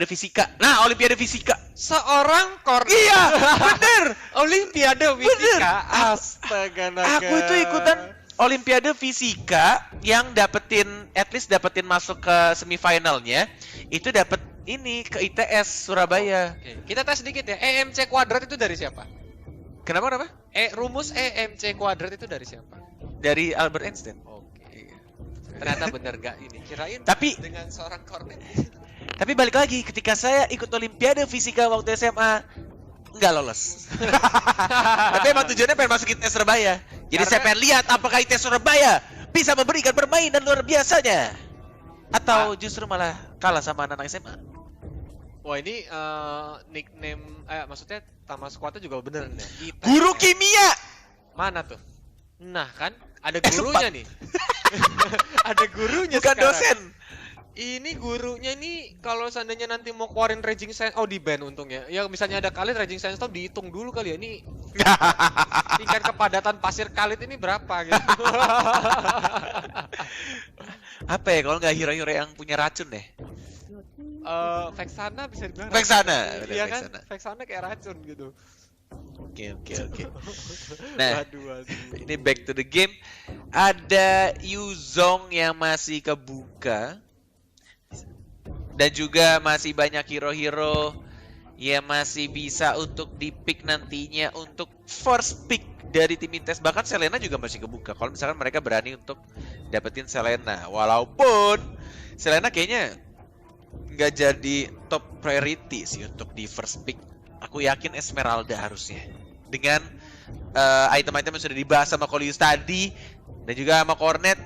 Fisika. Nah, Olimpiade Fisika. Seorang corner. Iya, bener. Olimpiade Fisika. Astaga naga. Aku itu ikutan Olimpiade Fisika yang at least dapetin masuk ke semifinalnya. Itu dapet ini ke ITS Surabaya. Oke. Kita tes sedikit ya. EMC kuadrat itu dari siapa? Kenapa? Rumus EMC kuadrat itu dari siapa? Dari Albert Einstein. Oke. Ternyata bener gak ini? Kirain Tapi dengan seorang corner. Tapi balik lagi, ketika saya ikut Olimpiade Fisika waktu SMA, nggak lolos. Tapi emang tujuannya pengen masuk ITS Surabaya. Jadi saya pengen lihat apakah ITS Surabaya bisa memberikan permainan luar biasanya. Atau justru malah kalah sama anak SMA. Wah ini nickname, maksudnya nama squadnya juga bener nih. Guru kimia! Mana tuh? Nah kan, ada gurunya nih. Ada gurunya bukan sekarang. Dosen. Ini gurunya nih kalau seandainya nanti mau keluarin raging science, di ban untungnya. Ya misalnya ada kalit raging science stone dihitung dulu kali ya. Ini tingkat kepadatan pasir kalit ini berapa gitu. Apa ya kalau nggak hero-hero yang punya racun deh? Vexana bisa dibilang. Vexana. Iya kan? Vexana kayak racun gitu. Oke. Nah, Aduh. ini back to the game. Ada Yuzong yang masih kebuka. Dan juga masih banyak hero-hero yang masih bisa untuk di-pick nantinya untuk first pick dari tim ITS. Bahkan Selena juga masih kebuka. Kalau misalkan mereka berani untuk dapetin Selena. Walaupun Selena kayaknya nggak jadi top priority sih untuk di first pick. Aku yakin Esmeralda harusnya. Dengan item-item yang sudah dibahas sama Kolius tadi. Dan juga sama Cornet,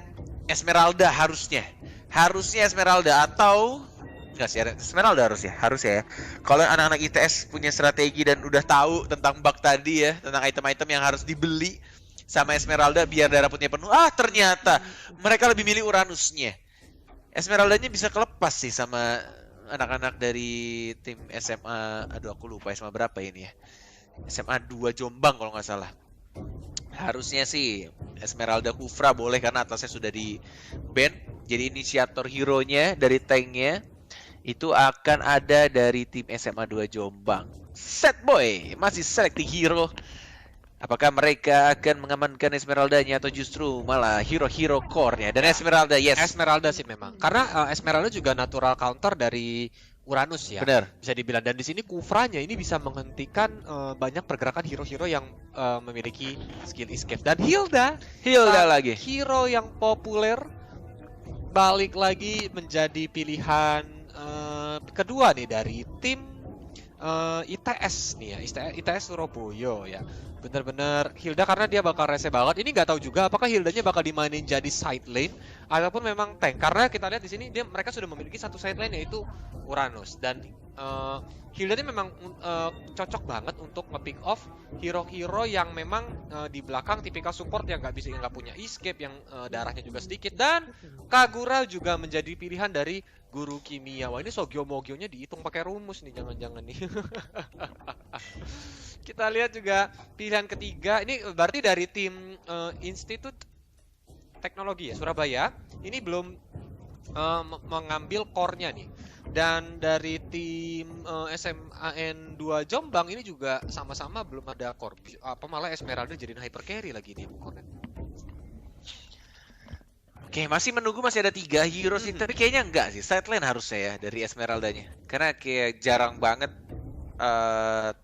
Esmeralda harusnya. Harusnya Esmeralda atau... Enggak sih, Esmeralda harus ya. Kalau anak-anak ITS punya strategi dan udah tahu tentang bug tadi ya, tentang item-item yang harus dibeli sama Esmeralda biar darah putihnya penuh. Ternyata mereka lebih milih Uranusnya. Esmeraldanya bisa kelepas sih sama anak-anak dari tim SMA. Aduh, aku lupa SMA berapa ini ya. SMA 2 Jombang kalau nggak salah. Harusnya sih Esmeralda Kufra boleh karena atasnya sudah di ban. Jadi inisiator hero-nya dari tanknya itu akan ada dari tim SMA 2 Jombang. Set boy, masih selecting hero. Apakah mereka akan mengamankan Esmeraldanya atau justru malah hero-hero core-nya? Dan Esmeralda, yes. Esmeralda sih memang. Karena Esmeralda juga natural counter dari Uranus ya. Benar. Bisa dibilang. Dan di sini Kufranya ini bisa menghentikan banyak pergerakan hero-hero yang memiliki skill escape. Dan Hilda lagi. Hero yang populer balik lagi menjadi pilihan kedua nih dari tim ITS nih ya, ITS Surabaya ya. Bener-bener Hilda karena dia bakal rese banget. Ini nggak tahu juga apakah Hildanya bakal dimainin jadi side lane ataupun memang tank. Karena kita lihat di sini mereka sudah memiliki satu side lane yaitu Uranus dan Hildanya memang cocok banget untuk nge-pick off hero-hero yang memang di belakang tipikal support yang nggak punya escape, yang darahnya juga sedikit. Dan Kagura juga menjadi pilihan dari guru kimia. Wah ini Sogyo-mogyonya dihitung pakai rumus nih, jangan-jangan nih. Kita lihat juga pilihan ketiga. Ini berarti dari tim Institut Teknologi ya Surabaya. Ini belum mengambil core-nya nih. Dan dari tim SMAN 2 Jombang ini juga sama-sama belum ada core. Apa malah Esmeralda jadiin hyper carry lagi nih core-nya. Oke, masih menunggu, masih ada 3 hero sih, tapi kayaknya enggak sih. Sideline harusnya ya dari Esmeraldanya. Karena kayak jarang banget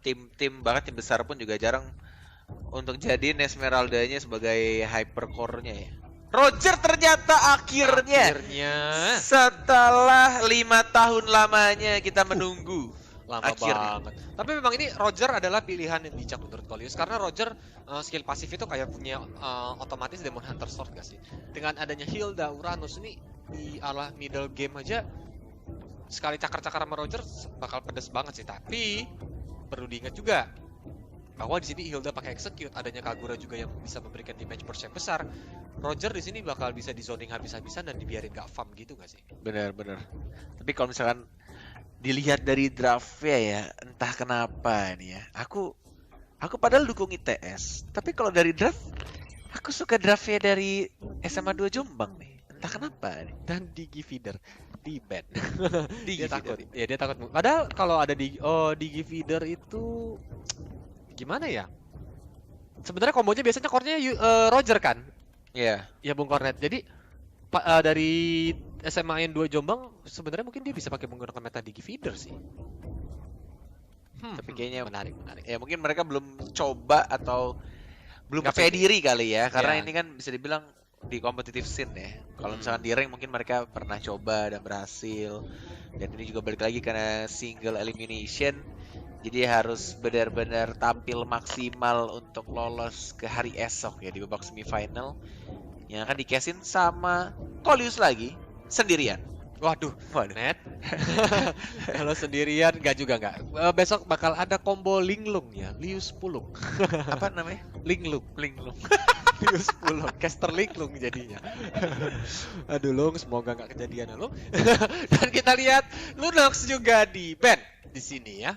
tim besar pun juga jarang untuk jadiin Esmeraldanya sebagai hypercore-nya ya. Roger ternyata akhirnya setelah 5 tahun lamanya kita menunggu. Lama akhirnya banget. Tapi memang ini Roger adalah pilihan yang bijak menurut Kolius. Karena Roger skill pasif itu kayak punya otomatis Demon Hunter Sword gak sih? Dengan adanya Hilda, Uranus ini di ala middle game aja sekali cakar-cakar sama Roger bakal pedes banget sih. Tapi perlu diingat juga bahwa di sini Hilda pakai execute, adanya Kagura juga yang bisa memberikan damage burst yang besar. Roger di sini bakal bisa di zoning habis-habisan dan dibiarin gak farm gitu gak sih? Bener. Tapi kalau misalkan dilihat dari draftnya ya, entah kenapa nih ya. Aku padahal dukung ITS, tapi kalau dari draft, aku suka draftnya dari SMA 2 Jombang nih. Entah kenapa nih. Dan Digi Feeder. di ban. Di Dia Giveeder. takut. Ya dia takut. Padahal kalau ada di Giveeder itu gimana ya? Sebenarnya kombonya biasanya core-nya Roger kan? Iya. Ya Bung Kornet. Jadi dari SMA 2 Jombang sebenarnya mungkin dia bisa pakai menggunakan meta Digi Feeder sih. Tapi kayaknya menarik. ya mungkin mereka belum coba atau belum Nggak percaya pede. diri kali ya, karena Ya. ini kan bisa dibilang di competitive scene ya. Kalau Hmm. misalkan di rank mungkin mereka pernah coba dan berhasil. Dan ini juga balik lagi karena single elimination. Jadi harus benar-benar tampil maksimal untuk lolos ke hari esok ya di babak semifinal. Yang akan dikesin sama Kolius lagi sendirian. Waduh, Net. Kalau sendirian nggak. Besok bakal ada combo Linglung ya, Lius Pulung. Apa namanya? Linglung. Linglung. Lius Pulung, caster Linglung jadinya. Aduh Lung, semoga nggak kejadian Lung. Dan kita lihat Lunox juga di ban di sini ya.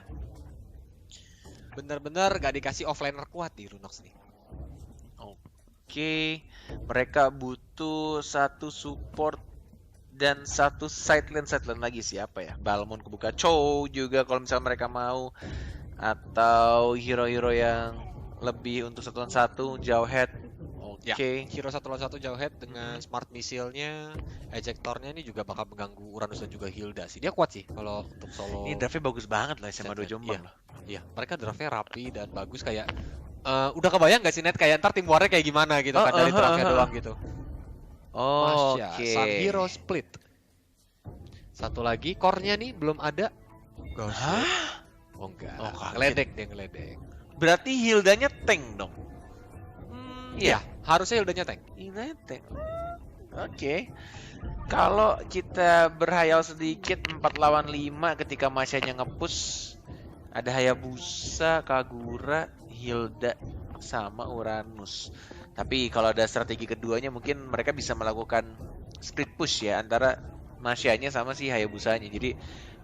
Bener-bener gak dikasih offliner kuat di Lunox nih. Oke, mereka butuh satu support dan satu sideline lagi siapa ya? Balmon kebuka Chow juga kalau misalnya mereka mau, atau hero-hero yang lebih untuk 1-on-1 Jawhead. Ya, Oke. hero 1-on-1 Jawhead dengan smart missile-nya, ejectornya ini juga bakal mengganggu Uranus dan juga Hilda sih. Dia kuat sih kalau untuk solo. Ini draftnya bagus banget lah SMA 2 Set-set, Jombang loh. Iya, mereka draftnya rapi dan bagus kayak udah kebayang gak sih Net kayak ntar tim warnya kayak gimana gitu kan dari draftnya doang gitu. Masya, Oke. Sun Hero Split. Satu lagi core-nya nih belum ada. Hah? Oh enggak. Oh, kaget. Ngeledek dia ngeledek. Berarti Hildanya tank dong. Iya, harusnya Hildanya tank. Hildanya tank. Oke. Kalau kita berhayal sedikit 4 lawan 5 ketika Masyanya nge-push, ada Hayabusa, Kagura, Hilda sama Uranus. Tapi kalau ada strategi keduanya mungkin mereka bisa melakukan split push ya antara Masyanya sama si Hayabusanya. Jadi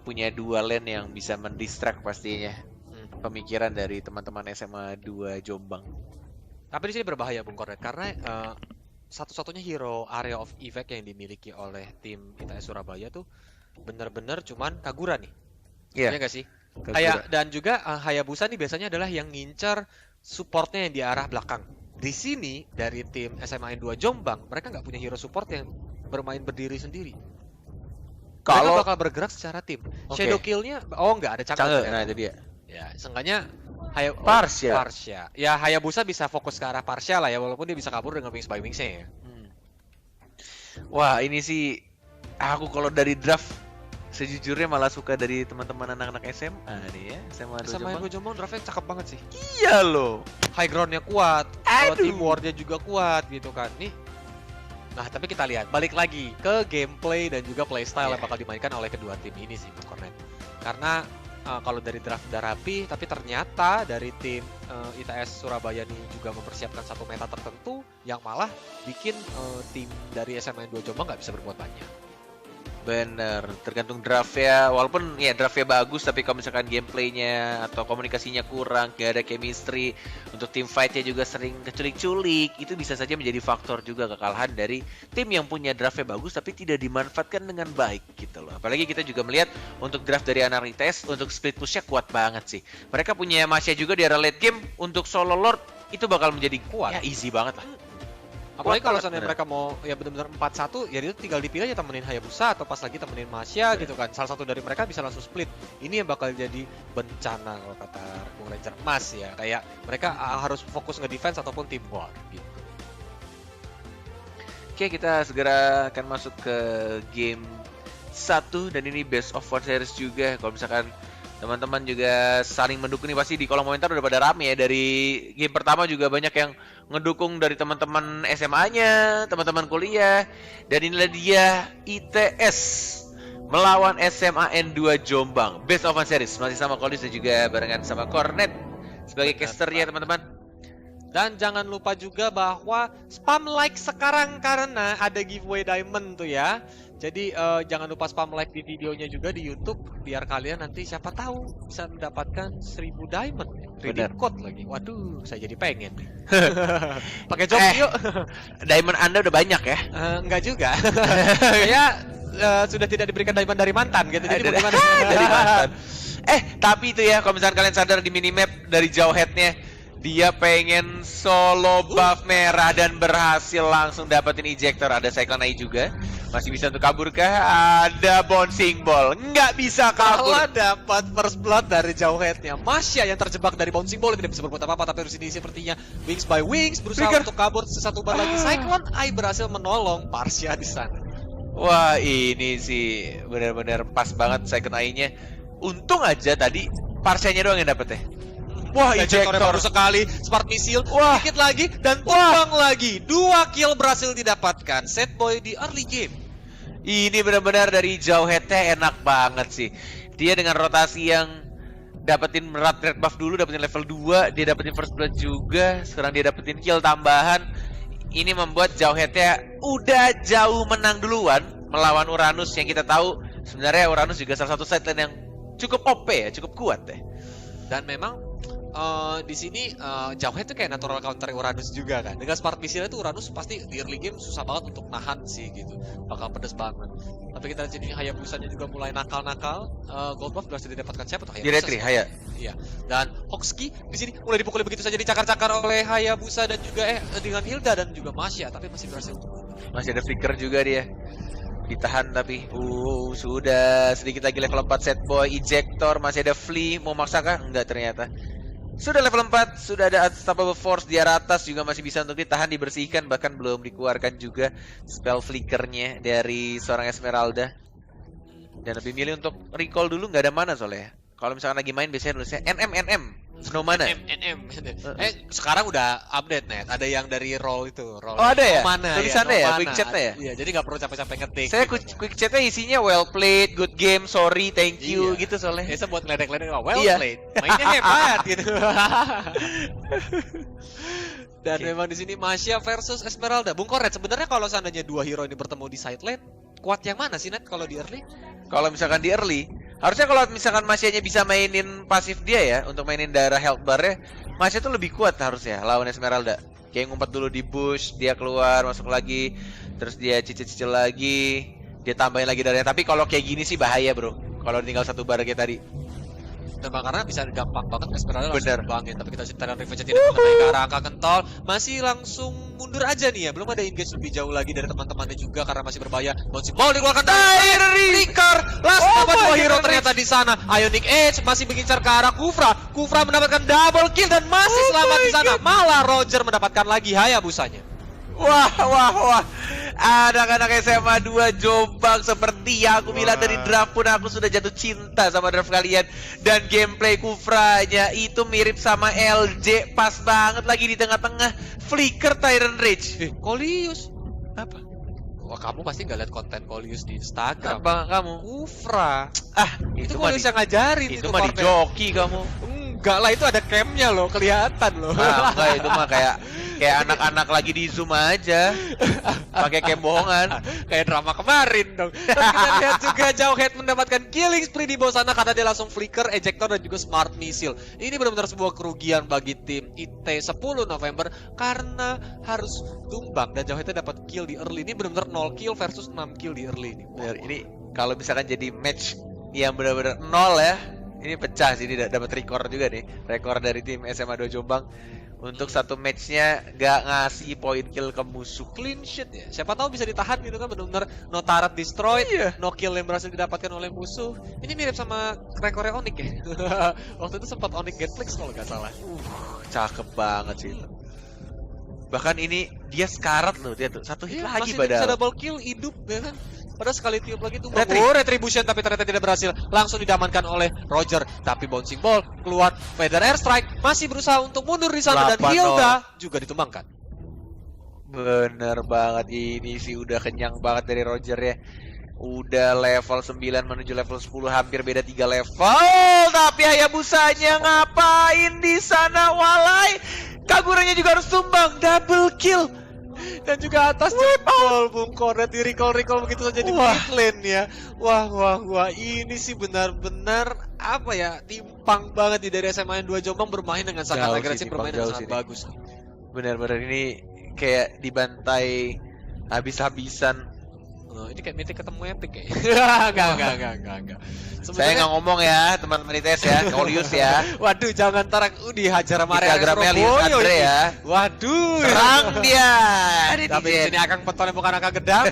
punya dua lane yang bisa mendistract pastinya pemikiran dari teman-teman SMA 2 Jombang. Tapi di sini berbahaya Bung Kornet karena satu-satunya hero area of effect yang dimiliki oleh tim ITS Surabaya tuh bener-bener cuman Kagura nih. Iya. Iya nggak sih? Kagura. Kayak dan juga Hayabusa nih biasanya adalah yang ngincer supportnya yang di arah belakang. Di sini dari tim SMA 2 Jombang mereka nggak punya hero support yang bermain berdiri sendiri. Kalau Mereka bakal bergerak secara tim. Oke. Shadow kill-nya nggak ada Cangge, ternyata. nah itu dia. Ya, seenggaknya Parsha. Parsha. Ya Hayabusa bisa fokus ke arah Parsha lah ya walaupun dia bisa kabur dengan wings by wings-nya ya. Wah, ini sih aku kalau dari draft sejujurnya malah suka dari teman-teman anak-anak SMA nih ya, SMA 2 Sama yang Jombang. gue Jombang draftnya cakep banget sih. Iya loh. High ground-nya kuat, Aduh. team war-nya juga kuat gitu kan. Nih. Nah, tapi kita lihat balik lagi ke gameplay dan juga playstyle yang Yeah. bakal dimainkan oleh kedua tim ini sih, Bung Kornet. Karena kalau dari draft udah rapi, tapi ternyata dari tim ITS Surabaya ini juga mempersiapkan satu meta tertentu yang malah bikin tim dari SMA 2 Jombang nggak bisa berbuat banyak. Bener, tergantung draftnya. Walaupun ya draftnya bagus, tapi kalau misalkan gameplaynya atau komunikasinya kurang, gak ada chemistry, untuk tim fightnya juga sering keculik-culik, itu bisa saja menjadi faktor juga kekalahan dari tim yang punya draftnya bagus tapi tidak dimanfaatkan dengan baik gitu loh. Apalagi kita juga melihat untuk draft dari anak ITS untuk split pushnya kuat banget sih. Mereka punya Masya juga di area late game untuk solo lord itu bakal menjadi Kuat. ya easy banget lah. Apalagi kalau banget, seandainya bener. mereka mau ya benar-benar 4-1, ya itu tinggal dipilih aja temenin Hayabusa atau pas lagi temenin Masya gitu kan. Salah satu dari mereka bisa langsung split. Ini yang bakal jadi bencana kalau kata Bung Ranger Emas ya. Kayak mereka harus fokus nge-defense ataupun team war gitu. Oke, kita segera akan masuk ke game 1 dan ini best of 4 series juga. Kalau misalkan teman-teman juga saling mendukung nih pasti di kolom komentar udah pada rame ya. Dari game pertama juga banyak yang ngedukung dari teman-teman SMA-nya, teman-teman kuliah. Dan inilah dia ITS melawan SMA N2 Jombang. Best of 1 series masih sama Kolis dan juga barengan sama Kornet sebagai casternya teman-teman. Dan jangan lupa juga bahwa spam like sekarang karena ada giveaway diamond tuh ya. Jadi jangan lupa spam like di videonya juga di YouTube biar kalian nanti siapa tahu bisa mendapatkan 1000 diamond. Redeem code lagi. Waduh, saya jadi pengen. Pakai job yuk. Diamond Anda udah banyak ya? Enggak juga. Saya sudah tidak diberikan diamond dari mantan gitu. Jadi bagaimana? Dari mantan. Tapi itu ya, kalau misalkan kalian sadar di minimap dari jauh headnya, dia pengen solo buff merah dan berhasil langsung dapetin ejector. Ada Cyclone Eye juga. Masih bisa untuk kabur kah? Ada bouncing ball. Nggak bisa kabur. Kalau dapat first blood dari jauh headnya, Masya yang terjebak dari bouncing ball tidak bisa berbuat apa-apa. Tapi di sini sepertinya Wings by Wings berusaha untuk kabur satu bar lagi. Cyclone Eye berhasil menolong Parsia di sana. Wah, ini sih benar-benar pas banget Cyclone Eye-nya. Untung aja tadi Parsianya doang yang dapet ya. Wah, ejector baru sekali, smart missile, dikit lagi dan tumbang lagi. 2 kill berhasil didapatkan. Set boy di early game. Ini benar-benar dari jauh headnya enak banget sih. Dia dengan rotasi yang dapetin red buff dulu, dapetin level 2, dia dapetin first blood juga, sekarang dia dapetin kill tambahan. Ini membuat jauh headnya udah jauh menang duluan melawan Uranus yang kita tahu sebenarnya Uranus juga salah satu sideline yang cukup OP ya, cukup kuat ya. Dan memang di sini jauhnya itu kayak natural counter Uranus juga kan. Dengan smart missile itu Uranus pasti di early game susah banget untuk nahan sih gitu. Bakal pedes banget. Tapi kita lihat sini Hayabusanya juga mulai nakal-nakal. Gold buff berhasil didapatkan siapa tuh Hayabusa? Di retri Haya. Iya. Dan Hoxki di sini mulai dipukuli begitu saja, dicakar-cakar oleh Hayabusa dan juga dengan Hilda dan juga Masya, tapi masih berhasil untuk masih ada flicker juga dia. Ditahan tapi sudah sedikit lagi level 4 set boy, ejector, masih ada Flea, mau maksa kah? Enggak ternyata. Sudah level 4, sudah ada Unstoppable Force di arah atas juga masih bisa untuk ditahan, dibersihkan, bahkan belum dikeluarkan juga spell flickernya dari seorang Esmeralda. Dan lebih milih untuk recall dulu, nggak ada mana soalnya. Kalau misalkan lagi main biasanya nulisnya NM no mana. NM. Sekarang udah update net. Ada yang dari roll itu. Roll. Oh ada ya? Mana, tulisannya ya? Mana. Quick chatnya ya? Iya, jadi nggak perlu capek-capek ngetik. Saya gitu. quick chatnya isinya well played, good game, sorry, thank you gitu soalnya. Biasa buat ngeledek-ledek, well played. Mainnya hebat gitu. Dan memang di sini Masya versus Esmeralda. Bung Koret, sebenarnya kalau seandainya dua hero ini bertemu di side lane, kuat yang mana sih Net kalau di early? Kalau misalkan di early, harusnya kalau misalkan Masyanya bisa mainin pasif dia ya, untuk mainin daerah health bar-nya, Masya tuh lebih kuat harusnya lawan Esmeralda. Kayak ngumpet dulu di bush, dia keluar, masuk lagi, terus dia cicil-cicil lagi, dia tambahin lagi daerahnya. Tapi kalau kayak gini sih bahaya bro, kalau tinggal satu bar kayak tadi. Tembak karena bisa gampang banget Esmeralda langsung Bener. bangin. Tapi kita ceritain Revenge tidak mengenai ke arah angka kentol, masih langsung mundur aja nih ya. Belum ada engage lebih jauh lagi dari teman-temannya juga karena masih berbahaya. Bouncing ball dikeluarkan dari Ricard. Last dapat dua hero ternyata di sana. Ionic Edge masih mengincar ke arah Kufra. Kufra mendapatkan double kill dan masih selamat di sana. Malah Roger mendapatkan lagi Hayabusanya. Wah. Anak-anak SMA 2 Jombang seperti yang aku bilang dari draft pun aku sudah jatuh cinta sama draft kalian. Dan gameplay Kufranya itu mirip sama LJ, pas banget lagi di tengah-tengah flicker Tyrant Rage. Kolius. Apa? Wah, kamu pasti nggak lihat konten Kolius di Instagram. Apa kamu? Kufra. Itu Kolius yang ngajarin itu mah di joki kamu. Enggak lah, itu ada camnya loh, kelihatan loh. Enggak, itu mah kayak anak-anak lagi di Zoom aja. Pakai cam bohongan. Kayak drama kemarin dong. Dan kita lihat juga Jauhead mendapatkan killing spree di bawah sana karena dia langsung flicker, ejector dan juga smart missile. Ini benar-benar sebuah kerugian bagi tim IT 10 November karena harus tumbang dan Jauheadnya dapat kill di early. Ini benar-benar 0 kill versus 6 kill di early ini. Benar, ini kalau misalkan jadi match yang benar-benar 0 ya. Ini pecah sih, ini dapat rekor juga nih. Rekor dari tim SMA 2 Jombang. Untuk satu matchnya gak ngasih point kill ke musuh. Clean sheet ya. Siapa tahu bisa ditahan gitu kan, benar-benar no turret destroyed, no kill yang berhasil didapatkan oleh musuh. Ini mirip sama rekornya Onyx ya. Waktu itu sempat Onyx Getflix kalau nggak salah. Cakep banget sih itu. Bahkan ini dia sekarat loh, dia tuh satu hit lagi masih padahal. bisa double kill hidup ya kan. Padahal sekali tiup lagi tuh Retribution tapi ternyata tidak berhasil. Langsung didamankan oleh Roger. Tapi bouncing ball keluar, Feather Airstrike masih berusaha untuk mundur di sana dan Hilda juga ditumbangkan. Bener banget, ini sih udah kenyang banget dari Roger ya. Udah level 9 menuju level 10, hampir beda 3 level. Tapi Hayabusanya ngapain di sana, walai? Kagurannya juga harus tumbang, double kill. Dan juga atas jempol Bung Kornet di recall begitu saja di mid lane ya. Wah, ini sih benar-benar apa ya, timpang banget di dari SMA 2 Jombang bermain dengan sangat Jauh agresif, sih, bermain timpang dengan jauh sangat sih bagus. Benar-benar ini kayak dibantai habis-habisan. Ini kayak Mythic ketemu Epic kayaknya. Enggak. Saya nggak ngomong ya, teman-teman ITS ya, Kaulius ya. Waduh, jangan tarak dihajar sama Instagramnya Lius Andre ya. Waduh. Serang dia. Tapi di sini Akang Petone bukan Akang Gedang.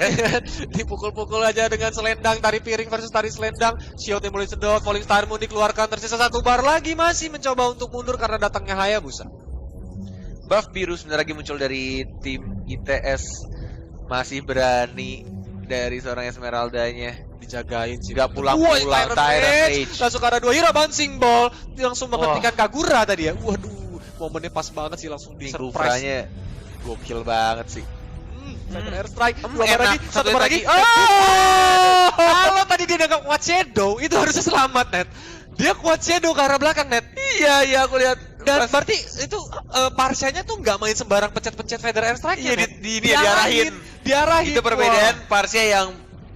Dipukul-pukul aja dengan selendang, tari piring versus tari selendang. Shieldnya mulai sedot, Falling Star Moon dikeluarkan, tersisa satu bar lagi, masih mencoba untuk mundur karena datangnya Hayabusa. Buff biru sebentar lagi muncul dari tim ITS, masih berani dari seorang Esmeraldanya. Dijagain sih. Gak pulang-pulang, Tyrant Rage. Langsung ke arah 2 hero bouncing ball. Langsung menghentikan Kagura tadi ya. Waduh, momennya pas banget sih, langsung di surprise. Kufranya gokil banget sih. Second air strike, dua enak. lagi, satu bar lagi. Kalau tadi dia nggak kuat shadow, itu harusnya selamat, Net. Dia kuat shadow ke arah belakang, Net. Iya, aku lihat. Dan berarti itu Parsianya tuh nggak main sembarang pencet-pencet feather air strike. Iya, diarahin. Itu perbedaan Parsia yang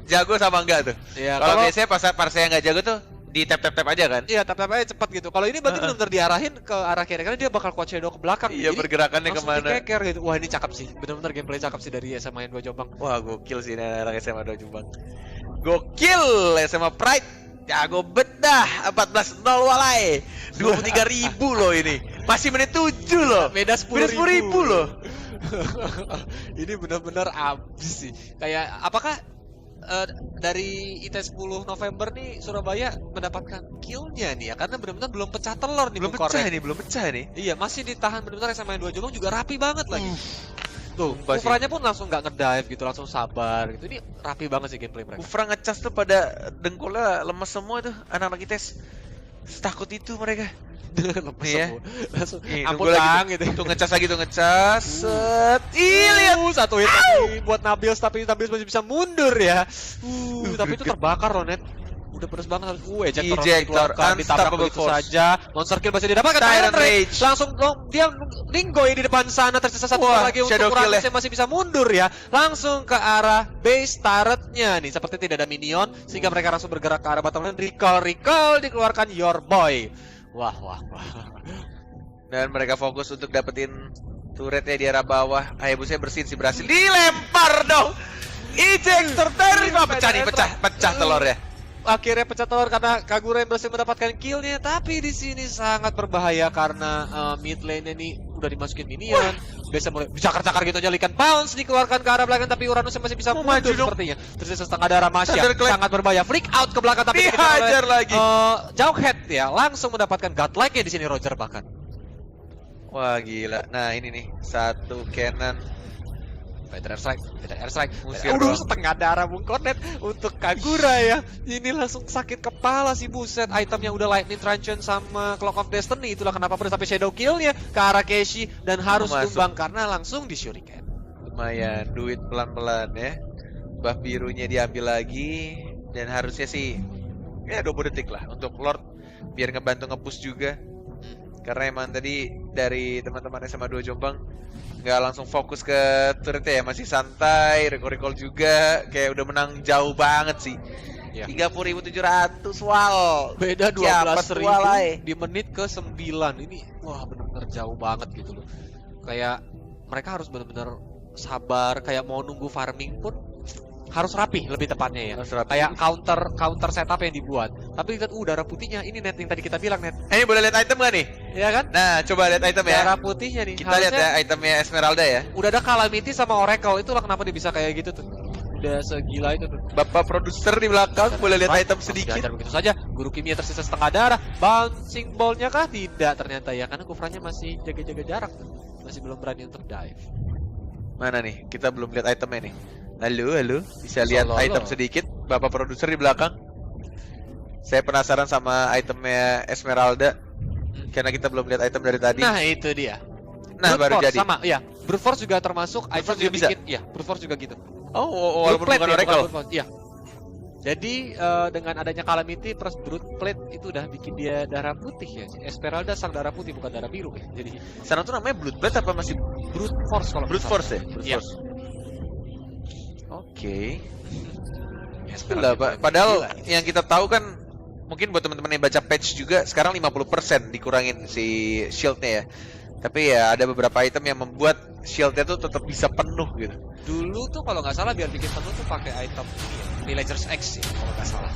jago sama enggak tuh. Iya, kalau biasanya pas Parsia yang nggak jago tuh di tap aja kan. Iya, tap aja cepat gitu. Kalau ini berarti benar-benar diarahin ke arah kiri karena dia bakal kuat shadow ke belakang. Iya, pergerakannya kemana? Dikeker gitu. Wah, ini cakep sih. Benar-benar gameplay cakep sih dari SMA 2 Jombang. Wah, gokil sih anak SMA 2 Jombang. Gokil SMA Pride. Jago bedah 14-0 walai. 23.000 loh ini. Masih menit 7 loh. Beda 10.000 loh. Ini benar-benar abis sih. Kayak apakah dari IT 10 November nih Surabaya mendapatkan kill-nya nih ya? Karena benar-benar belum pecah telur nih. Belum pecah nih. Iya, masih ditahan benar-benar SMA 2 Jombang juga rapi banget lagi. Tuh, Kufranya pun langsung nggak ngedive gitu, langsung sabar gitu. Ini rapi banget sih gameplay mereka. Kufra ngecas tuh pada dengkulnya lemes semua tuh anak-anak ITS. Takut itu mereka. Lemes semua. Langsung ampun Bang gitu. Tuh ngecas lagi tuh ngecas. Set. Lihat satu hit lagi buat Nabil, tapi Nabil masih bisa mundur ya. Tapi itu terbakar loh, Net. Udah pedes banget harus ejector ditabrak begitu saja. Monster kill masih didapatkan Tyrant Rage. Langsung dia linggoy di depan sana, tersisa satu lagi untuk Uranus yang masih bisa mundur ya. Langsung ke arah base turretnya nih, seperti tidak ada minion sehingga mereka langsung bergerak ke arah bottom lane. Recall dikeluarkan Your Boy. Wah. Dan mereka fokus untuk dapetin turretnya di arah bawah. Hayabusa bersin sih, berhasil dilempar dong. Ejector dari pecah telur ya. Akhirnya pecah telur karena Kagura yang berhasil mendapatkan killnya, tapi di sini sangat berbahaya karena mid lane-nya nih udah dimasukin minion. Biasa mulai cakar-cakar gitu aja, Likan Bounce dikeluarkan ke arah belakang, tapi Uranus masih bisa mundur sepertinya. Tersisa setengah darah Masya, sangat berbahaya. Flick out ke belakang tapi dihajar lagi. Jauh head ya, langsung mendapatkan godlike-nya di sini Roger bahkan. Wah gila. Nah ini nih satu cannon. Feather air strike. Udah setengah darah Bung Kornet untuk Kagura ya. Ini langsung sakit kepala sih, buset. Item yang udah Lightning Truncheon sama Clock of Destiny, itulah kenapa perlu sampai Shadow Kill-nya ke arah Keshi dan harus tumbang karena langsung di Shuriken. Lumayan, duit pelan-pelan ya. Buff birunya diambil lagi dan harusnya sih ya 20 detik lah untuk Lord biar ngebantu nge-push juga. Karena emang tadi dari teman-teman SMA 2 Jombang nggak langsung fokus ke turretnya ya, masih santai, recall juga, kayak udah menang jauh banget sih. Ya. 30.700 wal. Beda 12.000 di menit ke 9. Ini wah benar-benar jauh banget gitu loh. Kayak mereka harus benar-benar sabar, kayak mau nunggu farming pun harus rapi lebih tepatnya ya. Kayak counter setup yang dibuat. Tapi lihat darah putihnya ini, Net, yang tadi kita bilang, Net. Ini boleh lihat item gak nih? Iya kan? Nah, coba lihat item ya. Darah putihnya nih. Kita lihat ya itemnya Esmeralda ya. Udah ada Calamity sama Oracle, itulah kenapa dia bisa kayak gitu tuh. Udah segila itu tuh. Bapak produser di belakang boleh lihat item sedikit. Begitu saja. Guru kimia tersisa setengah darah. Bouncing ball-nya kah? Tidak ternyata ya, karena Kufranya masih jaga-jaga jarak tuh. Masih belum berani untuk dive. Mana nih? Kita belum lihat itemnya nih. Halo, bisa lihat item sedikit, Bapak produser di belakang. Saya penasaran sama itemnya Esmeralda, karena kita belum lihat item dari tadi. Nah itu dia. Nah baru jadi. Sama, ya. Brute Force juga termasuk. Brute Force juga bisa. Iya, Brute Force juga gitu. Oh, walaupun bukan Oracle. Iya. Jadi dengan adanya Calamity plus Brute Plate itu udah bikin dia darah putih ya. Esmeralda sang darah putih bukan darah biru ya. Jadi Sekarang tuh namanya Bloodbath apa masih Brute Force kalau Brute nggak Force ya? salah. Brute Iya. Force. Oke. Esmeralda Itulah, Pak. Padahal yang kita tahu kan mungkin buat teman-teman yang baca patch juga sekarang 50% dikurangin si shieldnya ya. Tapi ya ada beberapa item yang membuat shieldnya tuh tetap bisa penuh gitu. Dulu tuh kalau nggak salah biar bikin penuh tuh pakai item ini ya, Villager's X ya kalau nggak salah.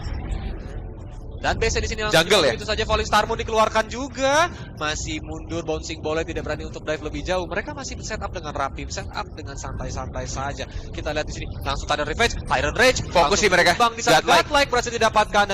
Dan biasa di sini langsung Jungle ya? itu saja Falling Star Moon dikeluarkan juga. Masih mundur, bouncing ball tidak berani untuk dive lebih jauh. Mereka masih setup dengan rapi, setup dengan santai-santai saja. Kita lihat di sini langsung Tyrant Revenge, Tyrant Rage, Fokus sih mereka. Bang di saat Godlike. Godlike berhasil didapatkan dan